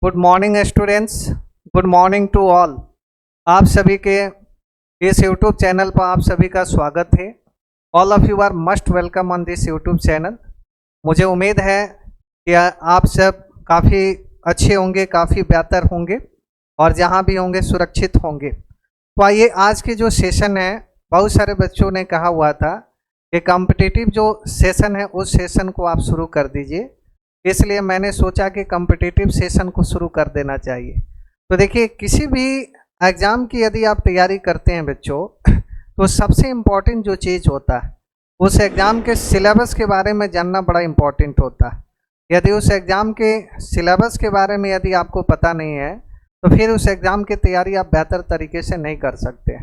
Good morning students, good morning to all. आप सभी के इस यूट्यूब चैनल पर आप सभी का स्वागत है। All of you are must welcome on this YouTube channel. मुझे उम्मीद है कि आप सब काफ़ी अच्छे होंगे, काफ़ी बेहतर होंगे और जहाँ भी होंगे सुरक्षित होंगे। तो आइए, आज की जो सेशन है, बहुत सारे बच्चों ने कहा हुआ था कि कॉम्पिटिटिव जो सेशन है उस सेशन को आप शुरू कर दीजिए, इसलिए मैंने सोचा कि कॉम्पिटिटिव सेशन को शुरू कर देना चाहिए। तो देखिए, किसी भी एग्ज़ाम की यदि आप तैयारी करते हैं बच्चों, तो सबसे इम्पॉर्टेंट जो चीज़ होता है उस एग्ज़ाम के सिलेबस के बारे में जानना बड़ा इम्पॉर्टेंट होता है। यदि उस एग्ज़ाम के सिलेबस के बारे में यदि आपको पता नहीं है तो फिर उस एग्ज़ाम की तैयारी आप बेहतर तरीके से नहीं कर सकते।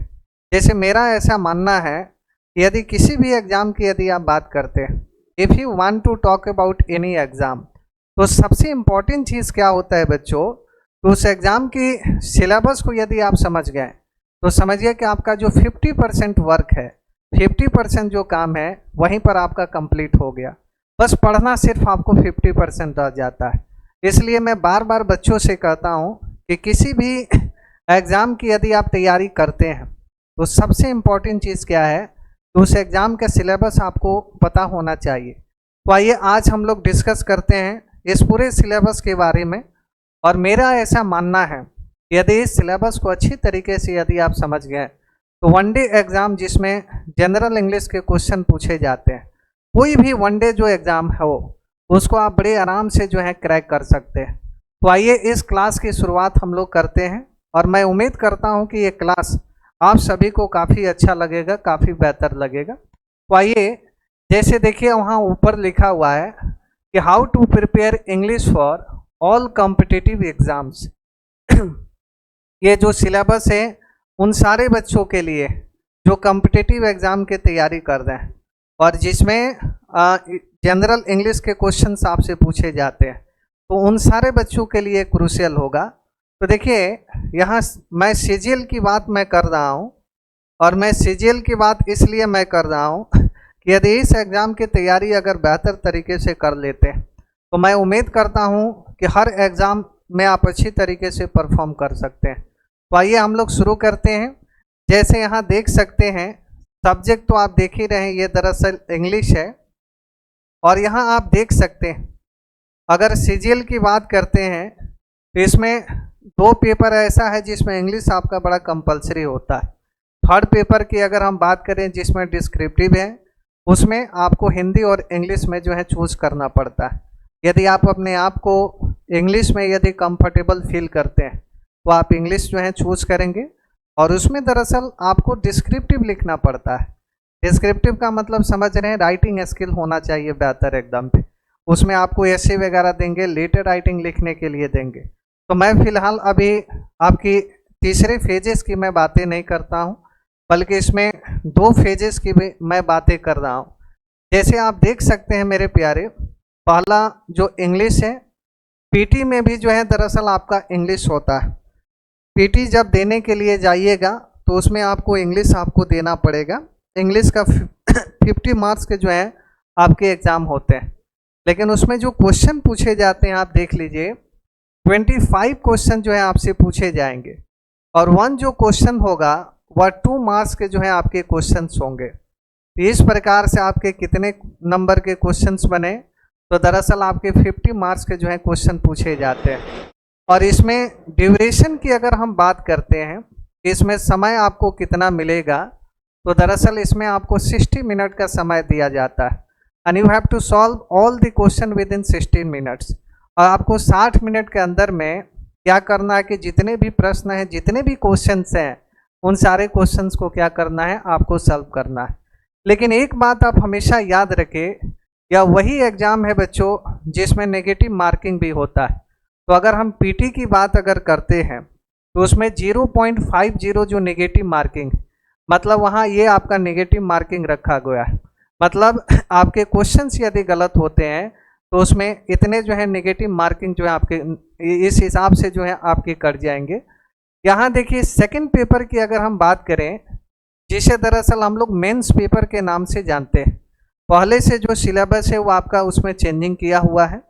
जैसे मेरा ऐसा मानना है कि यदि किसी भी एग्ज़ाम की यदि आप बात करते हैं, if you want to talk about any exam, तो सबसे इम्पॉर्टेंट चीज़ क्या होता है बच्चों, तो उस एग्ज़ाम की सिलेबस को यदि आप समझ गए तो समझिए कि आपका जो 50% वर्क है, 50% जो काम है वहीं पर आपका कंप्लीट हो गया। बस पढ़ना सिर्फ आपको 50% रह जाता है। इसलिए मैं बार बार बच्चों से कहता हूँ कि किसी भी एग्ज़ाम की यदि आप तैयारी करते हैं तो सबसे इम्पॉर्टेंट चीज़ क्या है, तो उस एग्ज़ाम का सिलेबस आपको पता होना चाहिए। तो आइए, आज हम लोग डिस्कस करते हैं इस पूरे सिलेबस के बारे में। और मेरा ऐसा मानना है, यदि इस सिलेबस को अच्छी तरीके से यदि आप समझ गए तो वनडे एग्ज़ाम जिसमें जनरल इंग्लिश के क्वेश्चन पूछे जाते हैं, कोई भी वनडे जो एग्ज़ाम है वो उसको आप बड़े आराम से जो है क्रैक कर सकते हैं। तो आइए, इस क्लास की शुरुआत हम लोग करते हैं और मैं उम्मीद करता हूँ कि ये क्लास आप सभी को काफ़ी अच्छा लगेगा, काफ़ी बेहतर लगेगा। तो आइए, जैसे देखिए वहाँ ऊपर लिखा हुआ है कि how to prepare English for all competitive exams. ये जो सिलेबस है उन सारे बच्चों के लिए जो कॉम्पिटिटिव एग्ज़ाम की तैयारी कर रहे हैं और जिसमें जनरल इंग्लिश के क्वेश्चंस आपसे पूछे जाते हैं, तो उन सारे बच्चों के लिए क्रूशियल होगा। तो देखिए, यहाँ मैं सीजीएल की बात मैं कर रहा हूँ और मैं सीजीएल की बात इसलिए मैं कर रहा हूँ कि यदि इस एग्ज़ाम की तैयारी अगर बेहतर तरीके से कर लेते हैं तो मैं उम्मीद करता हूँ कि हर एग्ज़ाम में आप अच्छी तरीके से परफॉर्म कर सकते हैं। तो आइए हम लोग शुरू करते हैं। जैसे यहाँ देख सकते हैं, सब्जेक्ट तो आप देख ही रहे हैं, ये दरअसल इंग्लिश है। और यहाँ आप देख सकते हैं, अगर सीजीएल की बात करते हैं तो इसमें 2 पेपर ऐसा है जिसमें इंग्लिश आपका बड़ा कंपलसरी होता है। थर्ड पेपर की अगर हम बात करें जिसमें डिस्क्रिप्टिव है, उसमें आपको हिंदी और इंग्लिश में जो है चूज़ करना पड़ता है। यदि आप अपने आप को इंग्लिश में यदि कंफर्टेबल फील करते हैं तो आप इंग्लिश जो है चूज़ करेंगे और उसमें दरअसल आपको डिस्क्रिप्टिव लिखना पड़ता है। डिस्क्रिप्टिव का मतलब समझ रहे हैं, राइटिंग स्किल होना चाहिए बेहतर एकदम पे। उसमें आपको ऐसे वगैरह देंगे, लेटर राइटिंग लिखने के लिए देंगे। तो मैं फ़िलहाल अभी आपकी तीसरे फेजेस की मैं बातें नहीं करता हूँ, बल्कि इसमें 2 फेजेस की भी मैं बातें कर रहा हूँ। जैसे आप देख सकते हैं मेरे प्यारे, पहला जो इंग्लिश है, पीटी में भी जो है दरअसल आपका इंग्लिश होता है। पीटी जब देने के लिए जाइएगा तो उसमें आपको इंग्लिश आपको देना पड़ेगा। इंग्लिश का 50 मार्क्स के जो है आपके एग्ज़ाम होते हैं, लेकिन उसमें जो क्वेश्चन पूछे जाते हैं आप देख लीजिए, 25 क्वेश्चन जो है आपसे पूछे जाएंगे और 1 जो क्वेश्चन होगा वह 2 मार्क्स के जो है आपके क्वेश्चंस होंगे। तो इस प्रकार से आपके कितने नंबर के क्वेश्चंस बने, तो दरअसल आपके 50 मार्क्स के जो है क्वेश्चन पूछे जाते हैं। और इसमें ड्यूरेशन की अगर हम बात करते हैं, इसमें समय आपको कितना मिलेगा, तो दरअसल इसमें आपको 60 मिनट का समय दिया जाता है and you have to solve all the question within 16 minutes. और आपको 60 मिनट के अंदर में क्या करना है कि जितने भी प्रश्न हैं, जितने भी क्वेश्चंस हैं, उन सारे क्वेश्चंस को क्या करना है, आपको सॉल्व करना है। लेकिन एक बात आप हमेशा याद रखें, यह वही एग्ज़ाम है बच्चों जिसमें नेगेटिव मार्किंग भी होता है। तो अगर हम पीटी की बात अगर करते हैं तो उसमें 0.50 जो नेगेटिव मार्किंग, मतलब वहाँ ये आपका नेगेटिव मार्किंग रखा गया है। मतलब आपके क्वेश्चंस यदि गलत होते हैं तो उसमें इतने जो है नेगेटिव मार्किंग जो है आपके इस हिसाब से जो है आपके कट जाएंगे। यहाँ देखिए, सेकंड पेपर की अगर हम बात करें, जिसे दरअसल हम लोग मेंस पेपर के नाम से जानते हैं, पहले से जो सिलेबस है वो आपका उसमें चेंजिंग किया हुआ है।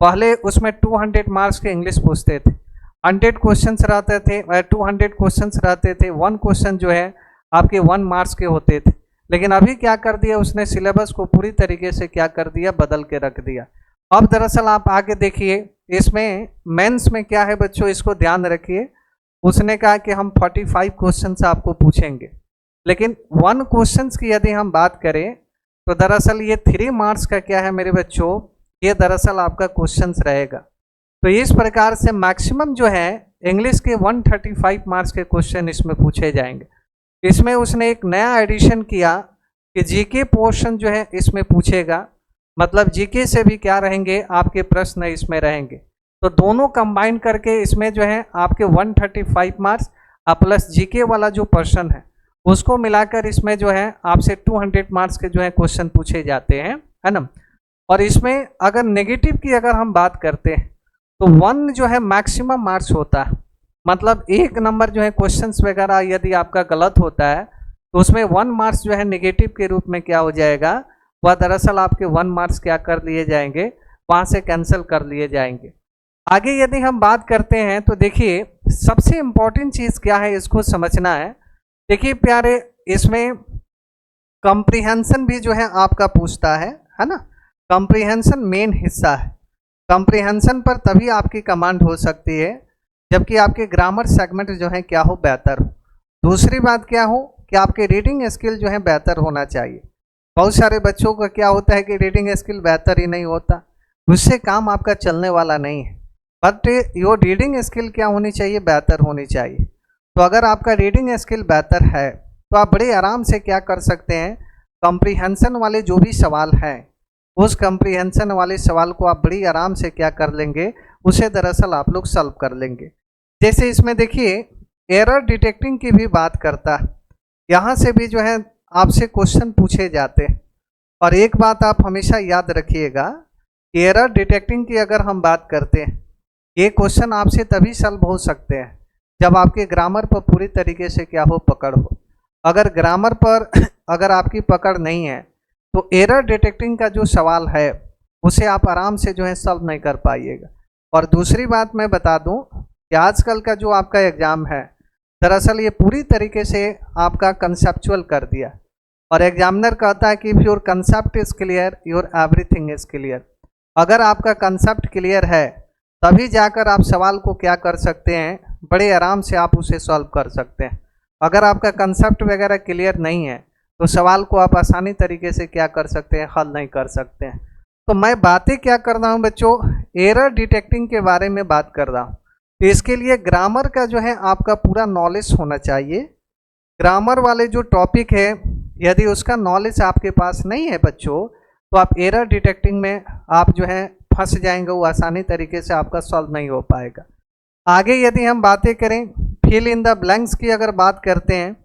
पहले उसमें 200 मार्क्स के इंग्लिश पूछते थे, 100 क्वेश्चंस रहते थे, 200 क्वेश्चंस रहते थे, 1 क्वेश्चन जो है आपके 1 मार्क्स के होते थे। लेकिन अभी क्या कर दिया उसने, सिलेबस को पूरी तरीके से क्या कर दिया, बदल के रख दिया। अब दरअसल आप आगे देखिए, इसमें मेंस में क्या है बच्चों, इसको ध्यान रखिए। उसने कहा कि हम 45 क्वेश्चंस आपको पूछेंगे, लेकिन 1 क्वेश्चंस की यदि हम बात करें तो दरअसल ये 3 मार्क्स का क्या है मेरे बच्चों, ये दरअसल आपका क्वेश्चंस रहेगा। तो इस प्रकार से मैक्सिमम जो है इंग्लिश के 135 मार्क्स के क्वेश्चन इसमें पूछे जाएंगे। इसमें उसने एक नया एडिशन किया कि जीके पोर्शन जो है इसमें पूछेगा, मतलब जीके से भी क्या रहेंगे आपके प्रश्न इसमें रहेंगे। तो दोनों कंबाइन करके इसमें जो है आपके 135 मार्क्स प्लस जीके वाला जो पर्सन है उसको मिलाकर इसमें जो है आपसे 200 मार्क्स के जो है क्वेश्चन पूछे जाते हैं, है ना। और इसमें अगर नेगेटिव की अगर हम बात करते हैं तो 1 जो है मैक्सिमम मार्क्स होता है, मतलब 1 नंबर जो है क्वेश्चंस वगैरह यदि आपका गलत होता है तो उसमें 1 मार्क्स जो है नेगेटिव के रूप में क्या हो जाएगा, वह दरअसल आपके 1 मार्क्स क्या कर लिए जाएंगे, वहाँ से कैंसिल कर लिए जाएंगे। आगे यदि हम बात करते हैं तो देखिए सबसे इम्पोर्टेंट चीज़ क्या है इसको समझना है। देखिए प्यारे, इसमें कंप्रीहेंशन भी जो है आपका पूछता है ना। कंप्रीहेंशन मेन हिस्सा है। कंप्रीहेंशन पर तभी आपकी कमांड हो सकती है जबकि आपके ग्रामर सेगमेंट जो है क्या हो, बेहतर हो। दूसरी बात क्या हो कि आपके रीडिंग स्किल जो है बेहतर होना चाहिए। बहुत सारे बच्चों का क्या होता है कि रीडिंग स्किल बेहतर ही नहीं होता, उससे काम आपका चलने वाला नहीं है। बट योर रीडिंग स्किल क्या होनी चाहिए, बेहतर होनी चाहिए। तो अगर आपका रीडिंग स्किल बेहतर है तो आप बड़े आराम से क्या कर सकते हैं, कंप्रीहेंशन वाले जो भी सवाल हैं उस कंप्रीहेंशन वाले सवाल को आप बड़ी आराम से क्या कर लेंगे, उसे दरअसल आप लोग सॉल्व कर लेंगे। जैसे इसमें देखिए एरर डिटेक्टिंग की भी बात करता है, यहाँ से भी जो है आपसे क्वेश्चन पूछे जाते हैं। और एक बात आप हमेशा याद रखिएगा, एरर डिटेक्टिंग की अगर हम बात करते हैं, ये क्वेश्चन आपसे तभी सॉल्व हो सकते हैं जब आपके ग्रामर पर पूरी तरीके से क्या हो, पकड़ हो। अगर ग्रामर पर अगर आपकी पकड़ नहीं है तो एरर डिटेक्टिंग का जो सवाल है उसे आप आराम से जो है सॉल्व नहीं कर पाइएगा। और दूसरी बात मैं बता दूं कि आजकल का जो आपका एग्ज़ाम है दरअसल ये पूरी तरीके से आपका कंसेप्चुअल कर दिया, और एग्जामिनर कहता है कि if your concept is clear your everything is clear. अगर आपका कंसेप्ट क्लियर है तभी जाकर आप सवाल को क्या कर सकते हैं, बड़े आराम से आप उसे सॉल्व कर सकते हैं। अगर आपका कंसेप्ट वगैरह क्लियर नहीं है तो सवाल को आप आसानी तरीके से क्या कर सकते हैं, हल नहीं कर सकते हैं। तो मैं बातें क्या कर रहा हूँ बच्चों, एरर डिटेक्टिंग के बारे में बात कर रहा हूँ। तो इसके लिए ग्रामर का जो है आपका पूरा नॉलेज होना चाहिए। ग्रामर वाले जो टॉपिक है यदि उसका नॉलेज आपके पास नहीं है बच्चों तो आप एरर डिटेक्टिंग में आप जो है फंस जाएंगे, वो आसानी तरीके से आपका सॉल्व नहीं हो पाएगा। आगे यदि हम बातें करें फिल इन द ब्लैंक्स की अगर बात करते हैं,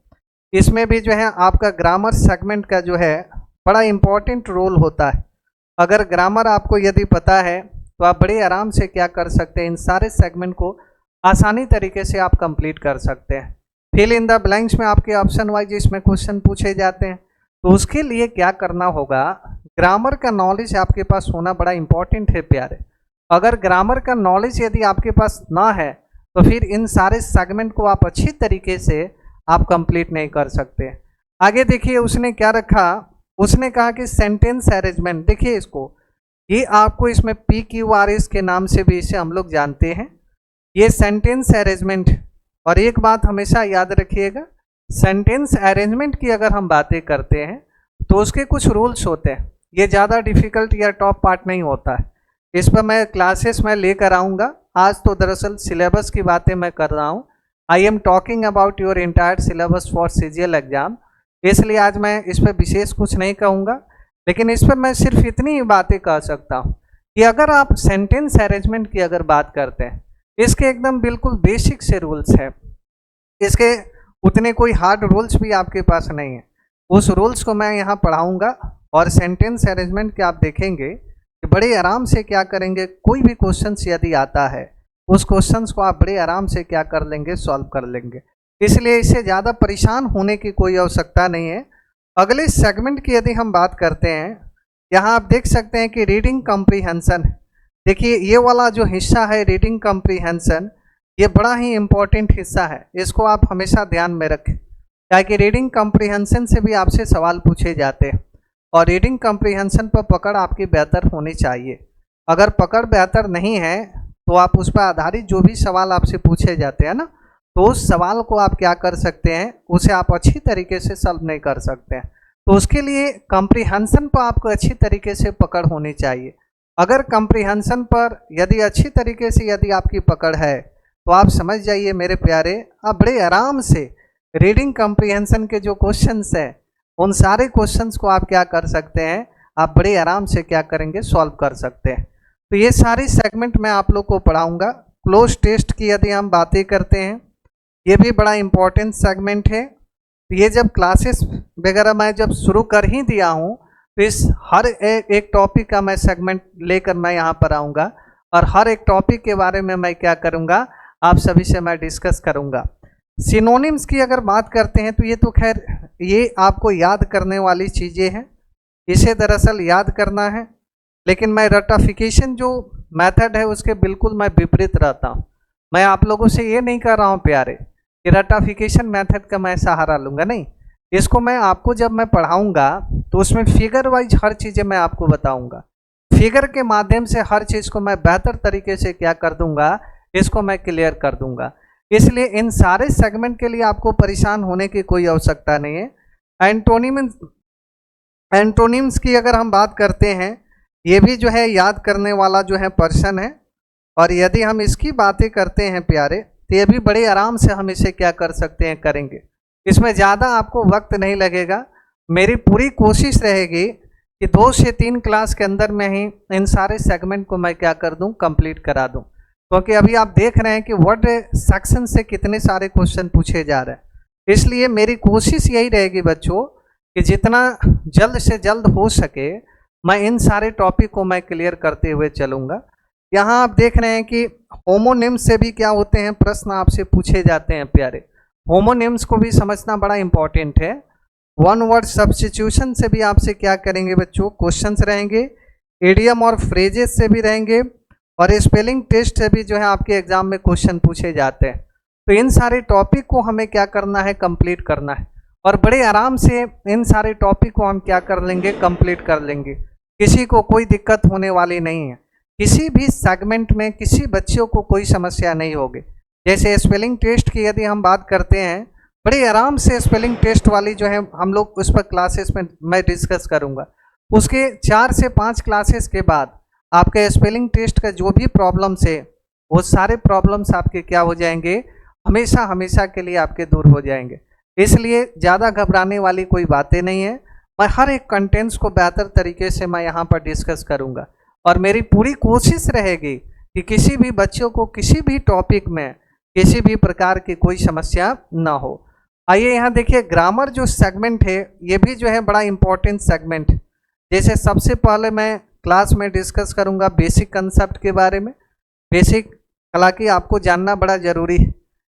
इसमें भी जो है आपका ग्रामर सेगमेंट का जो है बड़ा इम्पोर्टेंट रोल होता है। अगर ग्रामर आपको यदि पता है तो आप बड़े आराम से क्या कर सकते हैं, इन सारे सेगमेंट को आसानी तरीके से आप कंप्लीट कर सकते हैं। फिल इन द ब्लैंक्स में आपके ऑप्शन वाइज इसमें क्वेश्चन पूछे जाते हैं, तो उसके लिए क्या करना होगा, ग्रामर का नॉलेज आपके पास होना बड़ा इंपॉर्टेंट है प्यारे। अगर ग्रामर का नॉलेज यदि आपके पास ना है तो फिर इन सारे सेगमेंट को आप अच्छी तरीके से आप कंप्लीट नहीं कर सकते। आगे देखिए उसने क्या रखा, उसने कहा कि सेंटेंस अरेंजमेंट, देखिए इसको, ये आपको इसमें PQRS के नाम से भी इसे हम लोग जानते हैं, ये सेंटेंस अरेंजमेंट। और एक बात हमेशा याद रखिएगा, सेंटेंस अरेंजमेंट की अगर हम बातें करते हैं तो उसके कुछ रूल्स होते हैं, ये ज़्यादा डिफिकल्ट या टॉप पार्ट नहीं होता है। इस पर मैं क्लासेस में लेकर आऊँगा। आज तो दरअसल सिलेबस की बातें मैं कर रहा हूँ। I am talking about your entire syllabus for CGL exam, इसलिए आज मैं इस पर विशेष कुछ नहीं कहूँगा, लेकिन इस पर मैं सिर्फ इतनी ही बातें कह सकता हूँ कि अगर आप सेंटेंस अरेंजमेंट की अगर बात करते हैं, इसके एकदम बिल्कुल बेसिक से रूल्स हैं, इसके उतने कोई हार्ड रूल्स भी आपके पास नहीं है। उस रूल्स को मैं यहाँ पढ़ाऊँगा और सेंटेंस अरेंजमेंट के आप देखेंगे कि बड़े आराम से क्या करेंगे, कोई भी क्वेश्चंस यदि आता है उस क्वेश्चंस को आप बड़े आराम से क्या कर लेंगे, सॉल्व कर लेंगे। इसलिए इससे ज़्यादा परेशान होने की कोई आवश्यकता नहीं है। अगले सेगमेंट की यदि हम बात करते हैं, यहाँ आप देख सकते हैं कि रीडिंग कॉम्प्रीहेंशन है। देखिए ये वाला जो हिस्सा है रीडिंग कॉम्प्रिहेंशन, ये बड़ा ही इम्पोर्टेंट हिस्सा है, इसको आप हमेशा ध्यान में रखें, ताकि रीडिंग कॉम्प्रिहेंशन से भी आपसे सवाल पूछे जाते हैं और रीडिंग कॉम्प्रिहेंशन पर पकड़ आपकी बेहतर होनी चाहिए। अगर पकड़ बेहतर नहीं है तो आप उस पर आधारित जो भी सवाल आपसे पूछे जाते हैं ना, तो उस सवाल को आप क्या कर सकते हैं, उसे आप अच्छी तरीके से सॉल्व नहीं कर सकते हैं। तो उसके लिए कॉम्प्रिहेंशन पर आपको अच्छी तरीके से पकड़ होनी चाहिए। अगर कॉम्प्रिहेंशन पर यदि अच्छी तरीके से यदि आपकी पकड़ है तो आप समझ जाइए मेरे प्यारे, आप बड़े आराम से रीडिंग कॉम्प्रिहेंशन के जो क्वेश्चंस हैं उन सारे क्वेश्चंस को आप क्या कर सकते हैं, आप बड़े आराम से क्या करेंगे, सॉल्व कर सकते हैं। तो ये सारी सेगमेंट मैं आप लोग को पढ़ाऊंगा। क्लोज टेस्ट की यदि हम बातें करते हैं, ये भी बड़ा इम्पोर्टेंट सेगमेंट है। ये जब क्लासेस वगैरह मैं जब शुरू कर ही दिया हूँ तो इस हर एक टॉपिक का मैं सेगमेंट लेकर मैं यहाँ पर आऊँगा और हर एक टॉपिक के बारे में मैं क्या करूँगा, आप सभी से मैं डिस्कस करूँगा। सिनोनिम्स की अगर बात करते हैं तो ये तो खैर ये आपको याद करने वाली चीज़ें हैं, इसे दरअसल याद करना है, लेकिन मैं रटाफिकेशन जो मेथड है उसके बिल्कुल मैं विपरीत रहता हूँ। मैं आप लोगों से ये नहीं कर रहा हूँ प्यारे कि रटाफिकेशन मेथड का मैं सहारा लूँगा, नहीं। इसको मैं आपको जब मैं पढ़ाऊँगा तो उसमें फिगर वाइज हर चीज़ें मैं आपको बताऊँगा। फिगर के माध्यम से हर चीज़ को मैं बेहतर तरीके से क्या कर दूँगा, इसको मैं क्लियर कर दूँगा। इसलिए इन सारे सेगमेंट के लिए आपको परेशान होने की कोई आवश्यकता नहीं है। एंटोनिम्स की अगर हम बात करते हैं, ये भी जो है याद करने वाला जो है पर्सन है, और यदि हम इसकी बातें करते हैं प्यारे तो ये भी बड़े आराम से हम इसे क्या कर सकते हैं, करेंगे। इसमें ज़्यादा आपको वक्त नहीं लगेगा। मेरी पूरी कोशिश रहेगी कि 2 से 3 क्लास के अंदर में ही इन सारे सेगमेंट को मैं क्या कर दूं, कंप्लीट करा दूं। क्योंकि अभी आप देख रहे हैं कि वर्ड सेक्शन से कितने सारे क्वेश्चन पूछे जा रहे हैं। इसलिए मेरी कोशिश यही रहेगी बच्चों कि जितना जल्द से जल्द हो सके मैं इन सारे टॉपिक को मैं क्लियर करते हुए चलूँगा। यहाँ आप देख रहे हैं कि होमोनिम्स से भी क्या होते हैं, प्रश्न आपसे पूछे जाते हैं प्यारे। होमोनिम्स को भी समझना बड़ा इंपॉर्टेंट है। वन वर्ड सब्स्टिट्यूशन से भी आपसे क्या करेंगे बच्चों, क्वेश्चंस रहेंगे। इडियम और फ्रेजेस से भी रहेंगे और स्पेलिंग टेस्ट से भी जो है आपके एग्जाम में क्वेश्चन पूछे जाते हैं। तो इन सारे टॉपिक को हमें क्या करना है, कंप्लीट करना है, और बड़े आराम से इन सारे टॉपिक को हम क्या कर लेंगे, कंप्लीट कर लेंगे। किसी को कोई दिक्कत होने वाली नहीं है। किसी भी सेगमेंट में किसी बच्चों को कोई समस्या नहीं होगी। जैसे स्पेलिंग टेस्ट की यदि हम बात करते हैं, बड़े आराम से स्पेलिंग टेस्ट वाली जो है हम लोग उस पर क्लासेस में मैं डिस्कस करूंगा। उसके 4 से 5 क्लासेस के बाद आपके स्पेलिंग टेस्ट का जो भी प्रॉब्लम्स है वो सारे प्रॉब्लम्स आपके क्या हो जाएंगे, हमेशा हमेशा के लिए आपके दूर हो जाएंगे। इसलिए ज़्यादा घबराने वाली कोई बातें नहीं है। मैं हर एक कंटेंट्स को बेहतर तरीके से मैं यहाँ पर डिस्कस करूँगा और मेरी पूरी कोशिश रहेगी कि किसी भी बच्चों को किसी भी टॉपिक में किसी भी प्रकार की कोई समस्या ना हो। आइए यहाँ देखिए, ग्रामर जो सेगमेंट है ये भी जो है बड़ा इम्पोर्टेंट सेगमेंट। जैसे सबसे पहले मैं क्लास में डिस्कस करूँगा बेसिक कंसेप्ट के बारे में। बेसिक हालांकि आपको जानना बड़ा ज़रूरी है।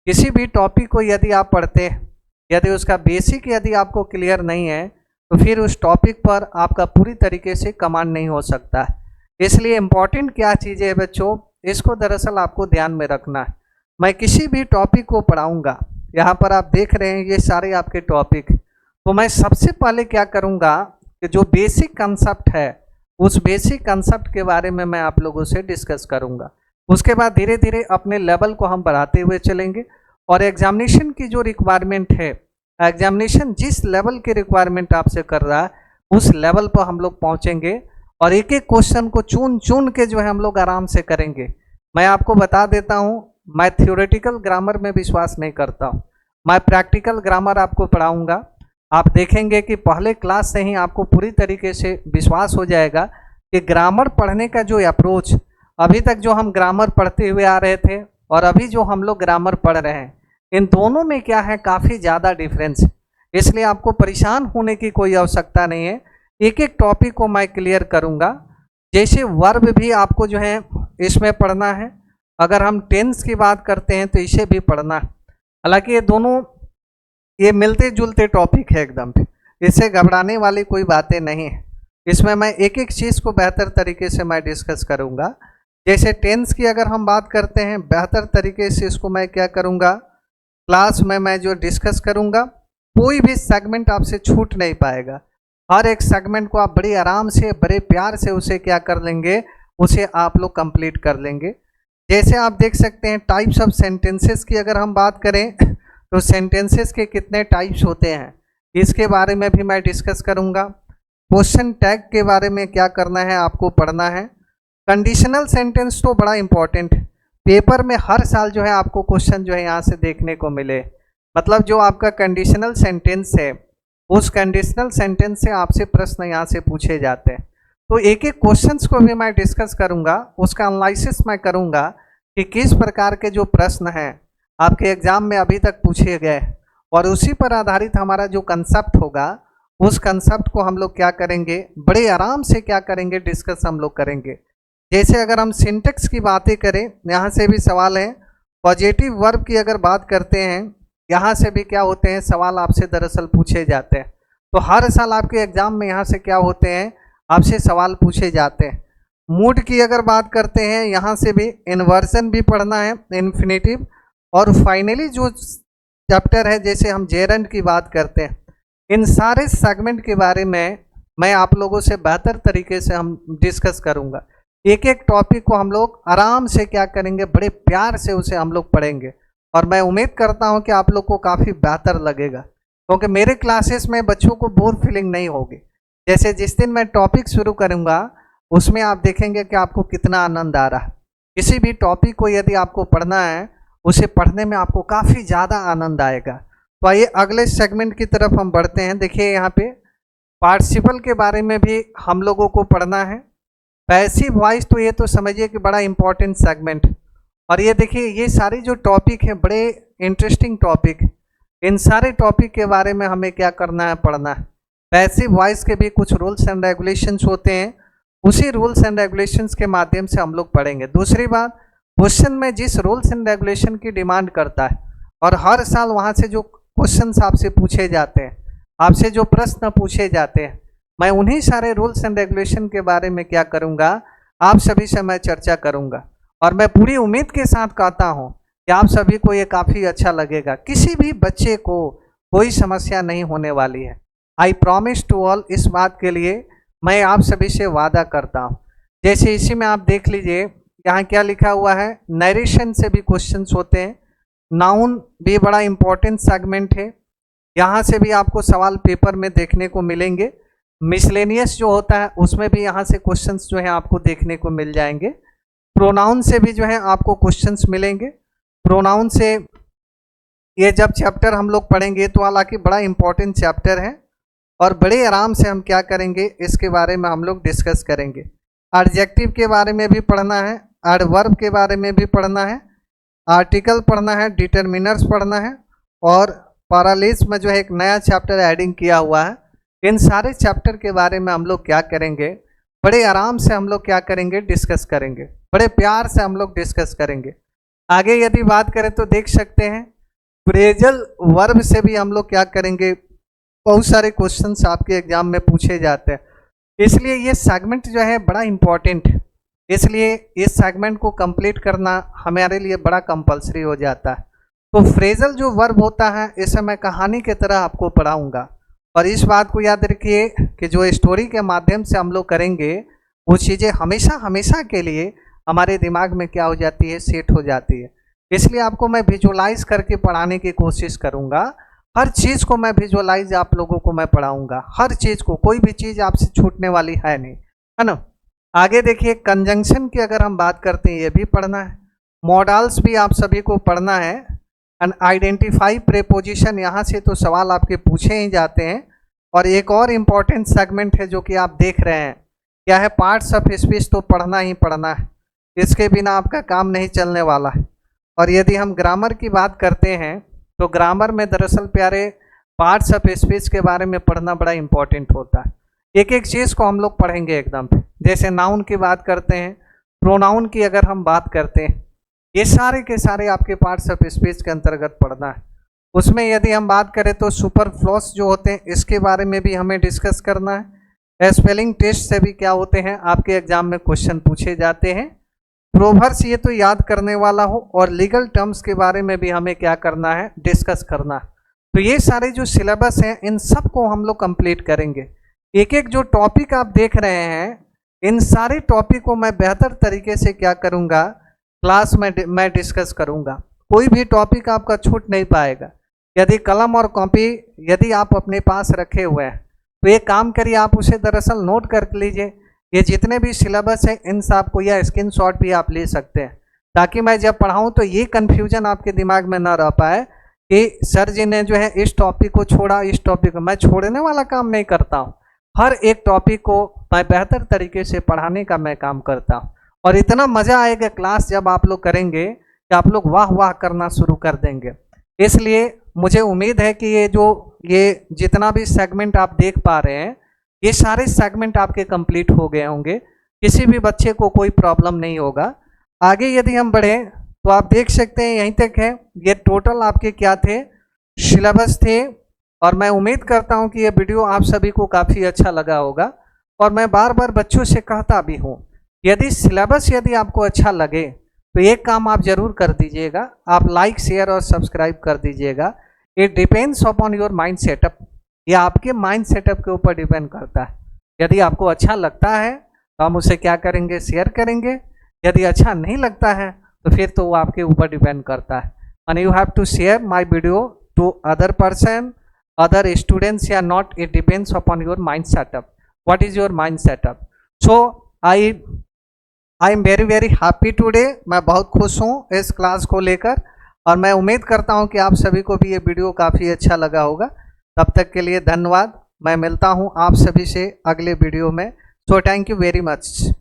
किसी भी टॉपिक को यदि आप पढ़ते हैं, यदि उसका बेसिक यदि आपको क्लियर नहीं है तो फिर उस टॉपिक पर आपका पूरी तरीके से कमांड नहीं हो सकता है। इसलिए इम्पॉर्टेंट क्या चीज़ें है बच्चों, इसको दरअसल आपको ध्यान में रखना है। मैं किसी भी टॉपिक को पढ़ाऊँगा, यहाँ पर आप देख रहे हैं ये सारे आपके टॉपिक, तो मैं सबसे पहले क्या करूँगा कि जो बेसिक कंसेप्ट है उस बेसिक कंसेप्ट के बारे में मैं आप लोगों से डिस्कस करूँगा। उसके बाद धीरे धीरे अपने लेवल को हम बढ़ाते हुए चलेंगे और एग्जामिनेशन की जो रिक्वायरमेंट है, एग्जामिनेशन जिस लेवल की रिक्वायरमेंट आपसे कर रहा है उस लेवल पर हम लोग पहुँचेंगे और एक एक क्वेश्चन को चुन चुन के जो है हम लोग आराम से करेंगे। मैं आपको बता देता हूँ, मैं थ्योरेटिकल ग्रामर में विश्वास नहीं करता हूँ। मैं प्रैक्टिकल ग्रामर आपको पढ़ाऊँगा। आप देखेंगे कि पहले क्लास से ही आपको पूरी तरीके से विश्वास हो जाएगा कि ग्रामर पढ़ने का जो अप्रोच, अभी तक जो हम ग्रामर पढ़ते हुए आ रहे थे और अभी जो हम लोग ग्रामर पढ़ रहे हैं, इन दोनों में क्या है, काफ़ी ज़्यादा डिफरेंस है। इसलिए आपको परेशान होने की कोई आवश्यकता नहीं है। एक एक टॉपिक को मैं क्लियर करूँगा। जैसे वर्ब भी आपको जो है इसमें पढ़ना है। अगर हम टेंस की बात करते हैं तो इसे भी पढ़ना है। हालांकि ये दोनों ये मिलते जुलते टॉपिक है एकदम, इससे घबराने वाली कोई बातें नहीं है। इसमें मैं एक एक चीज़ को बेहतर तरीके से मैं डिस्कस करूँगा। जैसे टेंस की अगर हम बात करते हैं, बेहतर तरीके से इसको मैं क्या करूँगा, क्लास में मैं जो डिस्कस करूँगा, कोई भी सेगमेंट आपसे छूट नहीं पाएगा। हर एक सेगमेंट को आप बड़ी आराम से, बड़े प्यार से उसे क्या कर लेंगे, उसे आप लोग कंप्लीट कर लेंगे। जैसे आप देख सकते हैं टाइप्स ऑफ सेंटेंसेस की अगर हम बात करें तो सेंटेंसेस के कितने टाइप्स होते हैं, इसके बारे में भी मैं डिस्कस करूँगा। क्वेश्चन टैग के बारे में क्या करना है, आपको पढ़ना है। कंडीशनल सेंटेंस तो बड़ा इंपॉर्टेंट, पेपर में हर साल जो है आपको क्वेश्चन जो है यहाँ से देखने को मिले। मतलब जो आपका कंडीशनल सेंटेंस है, उस कंडीशनल सेंटेंस से आपसे प्रश्न यहाँ से पूछे जाते हैं। तो एक एक क्वेश्चंस को भी मैं डिस्कस करूँगा, उसका एनालिसिस मैं करूँगा कि किस प्रकार के जो प्रश्न हैं आपके एग्जाम में अभी तक पूछे गए, और उसी पर आधारित हमारा जो कंसेप्ट होगा, उस कंसेप्ट को हम लोग क्या करेंगे, बड़े आराम से क्या करेंगे, डिस्कस हम लोग करेंगे। जैसे अगर हम सिंटेक्स की बातें करें, यहाँ से भी सवाल है। पॉजिटिव वर्ब की अगर बात करते हैं, यहाँ से भी क्या होते हैं, सवाल आपसे दरअसल पूछे जाते हैं। तो हर साल आपके एग्जाम में यहाँ से क्या होते हैं, आपसे सवाल पूछे जाते हैं। मूड की अगर बात करते हैं, यहाँ से भी इन्वर्जन भी पढ़ना है, इन्फिनेटिव। और फाइनली जो चैप्टर है, जैसे हम जेरंड की बात करते हैं, इन सारे सेगमेंट के बारे में मैं आप लोगों से बेहतर तरीके से हम डिस्कस करूँगा। एक एक टॉपिक को हम लोग आराम से क्या करेंगे, बड़े प्यार से उसे हम लोग पढ़ेंगे, और मैं उम्मीद करता हूं कि आप लोग को काफ़ी बेहतर लगेगा, क्योंकि मेरे क्लासेस में बच्चों को बोर फीलिंग नहीं होगी। जैसे जिस दिन मैं टॉपिक शुरू करूंगा, उसमें आप देखेंगे कि आपको कितना आनंद आ रहा है। किसी भी टॉपिक को यदि आपको पढ़ना है, उसे पढ़ने में आपको काफ़ी ज़्यादा आनंद आएगा। तो आइए अगले सेगमेंट की तरफ हम बढ़ते हैं। देखिए यहाँ पे पार्टिसिपल के बारे में भी हम लोगों को पढ़ना है। पैसिव वॉइस तो ये तो समझिए कि बड़ा इंपॉर्टेंट सेगमेंट। और ये देखिए, ये सारे जो टॉपिक हैं बड़े इंटरेस्टिंग टॉपिक, इन सारे टॉपिक के बारे में हमें क्या करना है, पढ़ना है। पैसिव वॉइस के भी कुछ रूल्स एंड रेगुलेशंस होते हैं, उसी रूल्स एंड रेगुलेशंस के माध्यम से हम लोग पढ़ेंगे। दूसरी बात, क्वेश्चन में जिस रूल्स एंड रेगुलेशन की डिमांड करता है, और हर साल वहाँ से जो क्वेश्चन आपसे पूछे जाते हैं, आपसे जो प्रश्न पूछे जाते हैं, मैं उन्हीं सारे रूल्स एंड रेगुलेशन के बारे में क्या करूंगा, आप सभी से मैं चर्चा करूंगा। और मैं पूरी उम्मीद के साथ कहता हूं कि आप सभी को ये काफ़ी अच्छा लगेगा। किसी भी बच्चे को कोई समस्या नहीं होने वाली है। आई प्रॉमिस टू ऑल, इस बात के लिए मैं आप सभी से वादा करता हूं। जैसे इसी में आप देख लीजिए, यहाँ क्या लिखा हुआ है, नरेशन से भी क्वेश्चंस होते हैं। नाउन भी बड़ा इंपॉर्टेंट सेगमेंट है, यहाँ से भी आपको सवाल पेपर में देखने को मिलेंगे। मिसलेनियस जो होता है, उसमें भी यहाँ से क्वेश्चंस जो है आपको देखने को मिल जाएंगे। प्रोनाउन से भी जो है आपको क्वेश्चंस मिलेंगे। प्रोनाउन से ये जब चैप्टर हम लोग पढ़ेंगे, तो हालांकि बड़ा इंपॉर्टेंट चैप्टर है, और बड़े आराम से हम क्या करेंगे, इसके बारे में हम लोग डिस्कस करेंगे। एडजेक्टिव के बारे में भी पढ़ना है, एडवर्ब के बारे में भी पढ़ना है, आर्टिकल पढ़ना है, डिटर्मिनर्स पढ़ना है, और पैरालेल्स में जो है एक नया चैप्टर एडिंग किया हुआ है। इन सारे चैप्टर के बारे में हम लोग क्या करेंगे, बड़े आराम से हम लोग क्या करेंगे, डिस्कस करेंगे, बड़े प्यार से हम लोग डिस्कस करेंगे। आगे यदि बात करें तो देख सकते हैं, फ्रेजल वर्ब से भी हम लोग क्या करेंगे, बहुत सारे क्वेश्चंस आपके एग्जाम में पूछे जाते हैं। इसलिए ये सेगमेंट जो है बड़ा इंपॉर्टेंट है, इसलिए इस सेगमेंट को कंप्लीट करना हमारे लिए बड़ा कंपलसरी हो जाता है। तो फ्रेजल जो वर्ब होता है, इसे मैं कहानी की तरह आपको पढ़ाऊँगा, और इस बात को याद रखिए कि जो स्टोरी के माध्यम से हम लोग करेंगे, वो चीज़ें हमेशा हमेशा के लिए हमारे दिमाग में क्या हो जाती है, सेट हो जाती है। इसलिए आपको मैं विजुअलाइज करके पढ़ाने की कोशिश करूँगा। हर चीज़ को मैं विजुअलाइज आप लोगों को मैं पढ़ाऊँगा, हर चीज़ को, कोई भी चीज़ आपसे छूटने वाली है नहीं, है ना। आगे देखिए, कंजंक्शन की अगर हम बात करते हैं, ये भी पढ़ना है। मॉडल्स भी आप सभी को पढ़ना है। एंड आइडेंटिफाई प्रेपोजिशन, यहाँ से तो सवाल आपके पूछे ही जाते हैं। और एक और इम्पॉर्टेंट सेगमेंट है जो कि आप देख रहे हैं, क्या है, पार्ट्स ऑफ स्पीच तो पढ़ना ही पढ़ना है, इसके बिना आपका काम नहीं चलने वाला है। और यदि हम ग्रामर की बात करते हैं, तो ग्रामर में दरअसल प्यारे पार्ट्स ऑफ स्पीच के बारे में पढ़ना बड़ा इंपॉर्टेंट होता है। एक एक चीज़ को हम लोग पढ़ेंगे एकदम। जैसे नाउन की बात करते हैं, प्रोनाउन की अगर हम बात करते हैं, ये सारे के सारे आपके पार्ट्स ऑफ स्पीच के अंतर्गत पढ़ना है। उसमें यदि हम बात करें तो सुपरफ्लूस जो होते हैं, इसके बारे में भी हमें डिस्कस करना है। स्पेलिंग टेस्ट से भी क्या होते हैं, आपके एग्जाम में क्वेश्चन पूछे जाते हैं। प्रोवर्ब्स ये तो याद करने वाला हो, और लीगल टर्म्स के बारे में भी हमें क्या करना है, डिस्कस करना है। तो ये सारे जो सिलेबस हैं इन सब को हम लोग कंप्लीट करेंगे। एक एक जो टॉपिक आप देख रहे हैं, इन सारे टॉपिक को मैं बेहतर तरीके से क्या करूँगा, क्लास में मैं डिस्कस करूँगा। कोई भी टॉपिक आपका छूट नहीं पाएगा। यदि कलम और कॉपी यदि आप अपने पास रखे हुए हैं तो एक काम करिए, आप उसे दरअसल नोट कर लीजिए। ये जितने भी सिलेबस हैं इन सब को, या स्क्रीनशॉट भी आप ले सकते हैं, ताकि मैं जब पढ़ाऊँ तो ये कन्फ्यूजन आपके दिमाग में ना रह पाए कि सर जी ने जो है इस टॉपिक को छोड़ा, इस टॉपिक को। मैं छोड़ने वाला काम नहीं करता हूँ, हर एक टॉपिक को मैं बेहतर तरीके से पढ़ाने का मैं काम करता हूँ। और इतना मज़ा आएगा क्लास जब आप लोग करेंगे कि आप लोग वाह वाह करना शुरू कर देंगे। इसलिए मुझे उम्मीद है कि ये जितना भी सेगमेंट आप देख पा रहे हैं, ये सारे सेगमेंट आपके कंप्लीट हो गए होंगे, किसी भी बच्चे को कोई प्रॉब्लम नहीं होगा। आगे यदि हम बढ़ें तो आप देख सकते हैं यहीं तक है। ये टोटल आपके क्या थे, सिलेबस थे। और मैं उम्मीद करता हूं कि ये वीडियो आप सभी को काफ़ी अच्छा लगा होगा। और मैं बार बार बच्चों से कहता भी हूं, यदि सिलेबस यदि आपको अच्छा लगे तो एक काम आप जरूर कर दीजिएगा, आप लाइक शेयर और सब्सक्राइब कर दीजिएगा। It depends upon your mind setup, ये आपके माइंड सेटअप के ऊपर डिपेंड करता है। यदि आपको अच्छा लगता है तो हम उसे क्या करेंगे, शेयर करेंगे। यदि अच्छा नहीं लगता है तो फिर तो वो आपके ऊपर डिपेंड करता है। And you have to share my video to other person, other students या not, it depends upon your mind setup. What is your mind setup? So I am very very happy today. मैं बहुत खुश हूँ इस class को लेकर, और मैं उम्मीद करता हूँ कि आप सभी को भी ये वीडियो काफ़ी अच्छा लगा होगा। तब तक के लिए धन्यवाद। मैं मिलता हूँ आप सभी से अगले वीडियो में। So thank you very much.